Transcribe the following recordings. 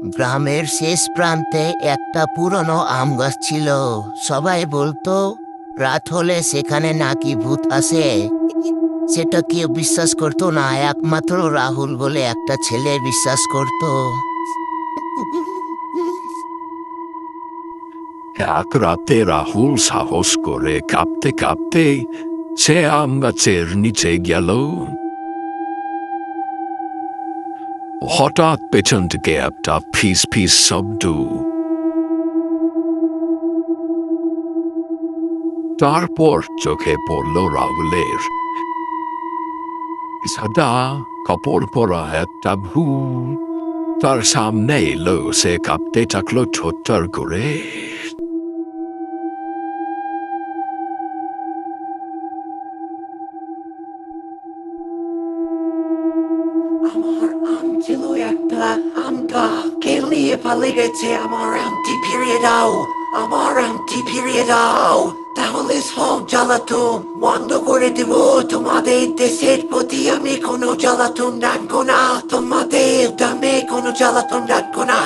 গ্রামের শেষ প্রান্তে একটা পুরনো আম গাছ ছিল। সবাই বলতো রাত হলে সেখানে নাকি ভূত আসে। সেটা কেউ বিশ্বাস করতো না, একমাত্র রাহুল বলে একটা ছেলে বিশ্বাস করত। এক রাতে রাহুল সাহস করে কাঁপতে কাঁপতে সে আম গাছের নিচে গেল। হঠাৎ পেছন থেকে একটা ফিস ফিস শব্দ। তারপর চোখে পড়ল রাহুলের সাদা কাপড় পরা একটা ভূত। তার সামনে এলো, সে কাঁপতে থাকলো ছোট্টার করে। আমার আম ছিল একটা, আমটা কে নিয়ে পালিয়ে গেছে। আমার আমটি ফিরিয়ে দাও, আমার আমটি ফিরিয়ে দাও, তাহলে সব জ্বালাতন বন্ধ করে দিব। তোমাদের দেশের প্রতি আমি কোনো জ্বালাতন রাখবো না, তোমাদের দামে কোনো জ্বালাতন রাখবো না।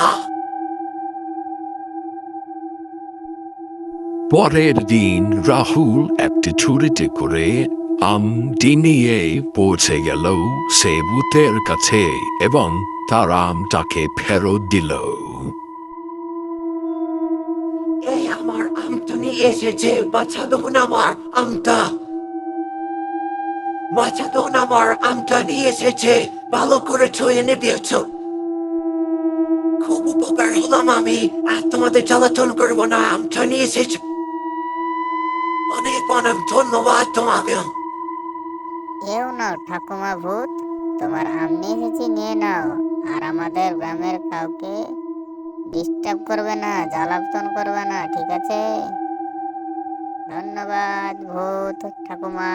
পরের দিন রাহুল একটি ছুরিতে করে আমটি নিয়ে পৌঁছে গেল সে ভূতের কাছে এবং তার আমটাকে ফেরত দিল। এই আমার আমটা নিয়ে এসেছে, বাঁচাদোন আমার আমটা, বাঁচাদোন আমার আমটা নিয়ে এসেছে। ভালো করে এনে দিয়েছো, খুব উপকার হলাম আমি। আর তোমাদের জ্বালাতন করবো না, আমটা নিয়ে এসেছো, অনেক অনেক ধন্যবাদ তোমাকে। এও নাও ঠাকুমা ভূত, তোমার আম নিয়ে এসেছি, নিয়ে নাও। আর আমাদের গ্রামের কাউকে ডিস্টার্ব করবে না, জ্বালাতন করবে না, ঠিক আছে? ধন্যবাদ ভূত ঠাকুমা।